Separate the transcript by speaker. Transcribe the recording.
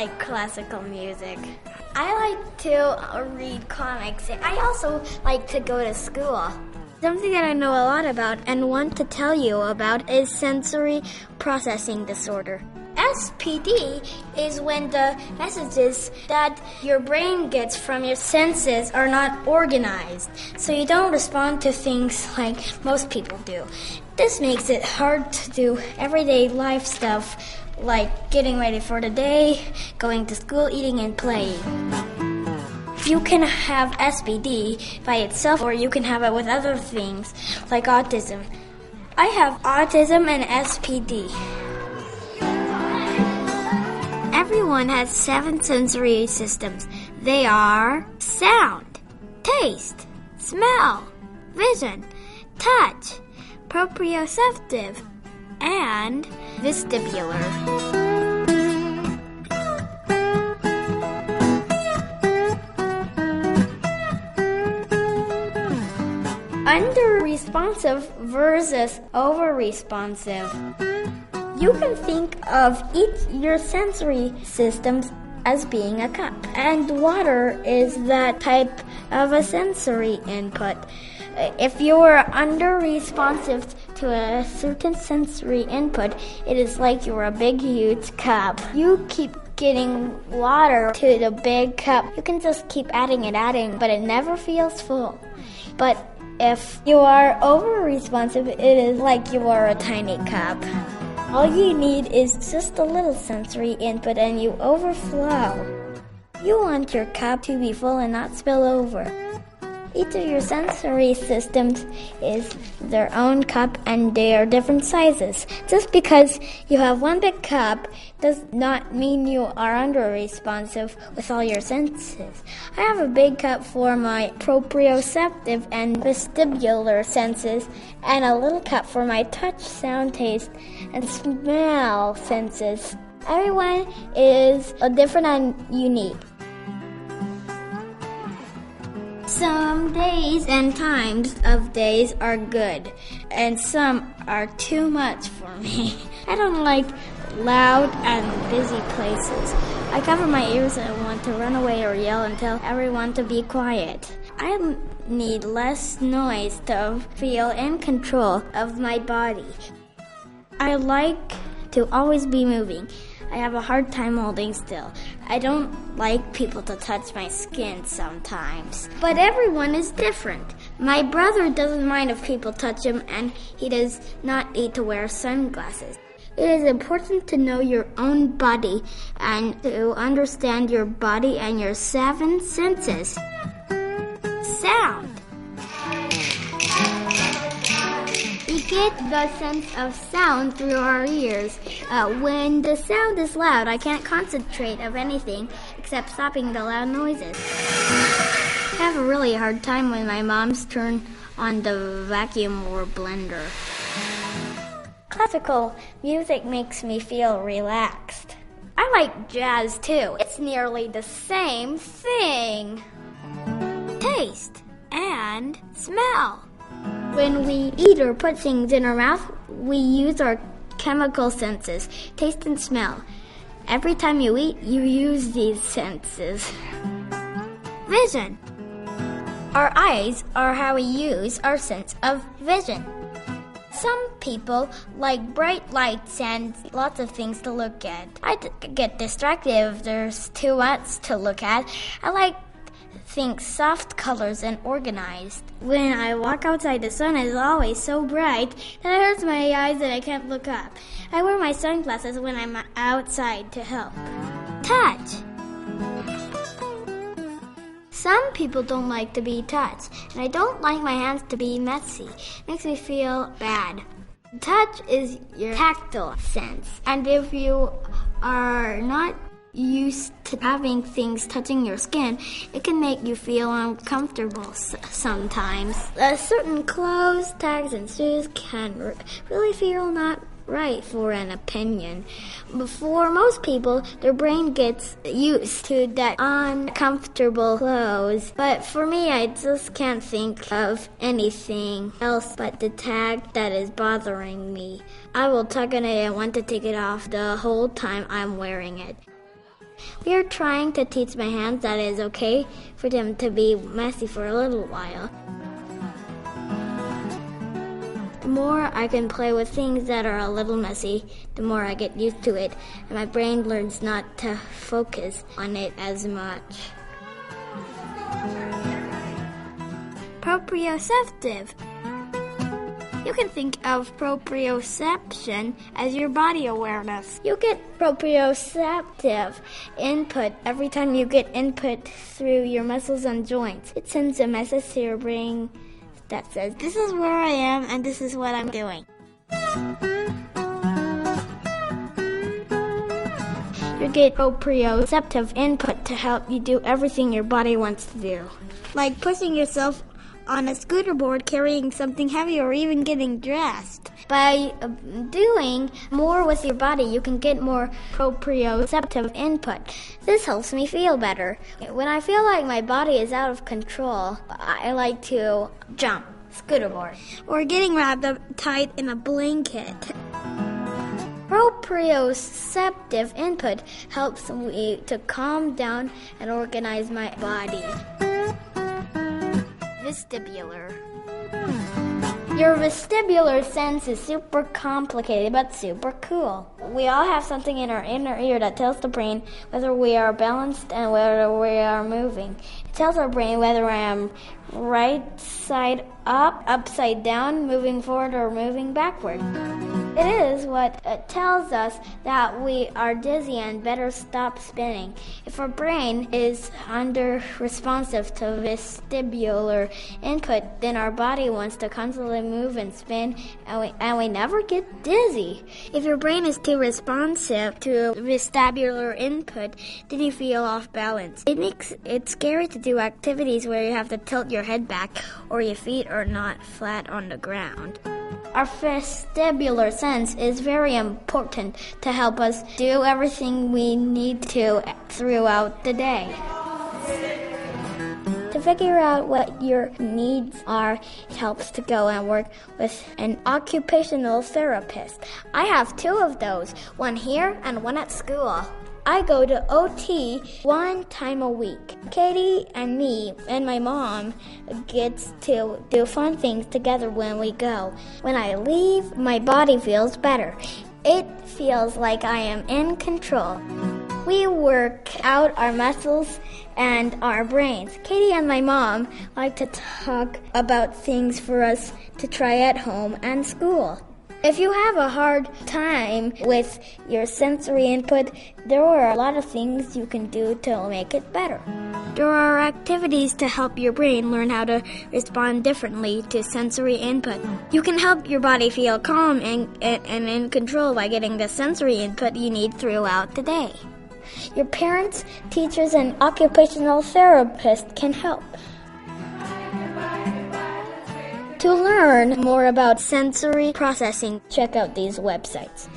Speaker 1: like classical music. I like to read comics. I also like to go to school. Something that I know a lot about and want to tell you about is sensory processing disorder. SPD is when the messages that your brain gets from your senses are not organized, so you don't respond to things like most people do. This makes it hard to do everyday life stuff like getting ready for the day, going to school, eating, and playing. You can have SPD by itself, or you can have it with other things like autism. I have autism and SPD. Everyone has 7 sensory systems. They are sound, taste, smell, vision, touch, proprioceptive, and vestibular. Under-responsive versus over-responsive. You can think of your sensory systems as being a cup, and water is that type of a sensory input. If you are under-responsive to a certain sensory input, it is like you're a big, huge cup. You keep getting water to the big cup. You can just keep adding, but it never feels full. But if you are over-responsive, it is like you are a tiny cup. All you need is just a little sensory input and you overflow. You want your cup to be full and not spill over. Each of your sensory systems is their own cup and they are different sizes. Just because you have one big cup does not mean you are under-responsive with all your senses. I have a big cup for my proprioceptive and vestibular senses and a little cup for my touch, sound, taste, and smell senses. Everyone is different and unique. Some days and times of days are good, and some are too much for me. I don't like loud and busy places. I cover my ears and want to run away or yell and tell everyone to be quiet. I need less noise to feel in control of my body. I like to always be moving. I have a hard time holding still. I don't like people to touch my skin sometimes. But everyone is different. My brother doesn't mind if people touch him, and he does not need to wear sunglasses. It is important to know your own body and to understand your body and your 7 senses. Sound. We get the sense of sound through our ears. When the sound is loud, I can't concentrate of anything except stopping the loud noises. I have a really hard time when my mom's turn on the vacuum or blender. Classical music makes me feel relaxed. I like jazz too. It's nearly the same thing. Taste and smell. When we eat or put things in our mouth, we use our chemical senses, taste and smell. Every time you eat, you use these senses. Vision. Our eyes are how we use our sense of vision. Some people like bright lights and lots of things to look at. I get distracted if there's too much to look at. I like things soft colors and organized. When I walk outside, the sun is always so bright that it hurts my eyes and I can't look up. I wear my sunglasses when I'm outside to help. Touch. Some people don't like to be touched, and I don't like my hands to be messy. It makes me feel bad. Touch is your tactile sense, and if you are not used to having things touching your skin, it can make you feel uncomfortable sometimes. Certain clothes, tags, and shoes can really feel not right for an opinion. For most people, their brain gets used to that uncomfortable clothes. But for me, I just can't think of anything else but the tag that is bothering me. I will tug on it and want to take it off the whole time I'm wearing it. We are trying to teach my hands that it is okay for them to be messy for a little while. The more I can play with things that are a little messy, the more I get used to it, and my brain learns not to focus on it as much. Proprioceptive. You can think of proprioception as your body awareness. You get proprioceptive input every time you get input through your muscles and joints. It sends a message to your brain that says, this is where I am and this is what I'm doing. You get proprioceptive input to help you do everything your body wants to do. Like pushing yourself on a scooter board, carrying something heavy, or even getting dressed. By doing more with your body, you can get more proprioceptive input. This helps me feel better. When I feel like my body is out of control, I like to jump, scooter board, or getting wrapped up tight in a blanket. Proprioceptive input helps me to calm down and organize my body. Vestibular. Your vestibular sense is super complicated but super cool. We all have something in our inner ear that tells the brain whether we are balanced and whether we are moving. It tells our brain whether I am right side up, upside down, moving forward, or moving backward. It is what tells us that we are dizzy and better stop spinning. If our brain is under-responsive to vestibular input, then our body wants to constantly move and spin, and we never get dizzy. If your brain is too responsive to vestibular input, then you feel off balance. It makes it scary to do activities where you have to tilt your head back or your feet are not flat on the ground. Our vestibular sense is very important to help us do everything we need to throughout the day. To figure out what your needs are, it helps to go and work with an occupational therapist. I have 2 of those, one here and one at school. I go to OT 1 time a week. Katie and me and my mom gets to do fun things together when we go. When I leave, my body feels better. It feels like I am in control. We work out our muscles and our brains. Katie and my mom like to talk about things for us to try at home and school. If you have a hard time with your sensory input, there are a lot of things you can do to make it better. There are activities to help your brain learn how to respond differently to sensory input. You can help your body feel calm and in control by getting the sensory input you need throughout the day. Your parents, teachers, and occupational therapists can help. To learn more about sensory processing, check out these websites.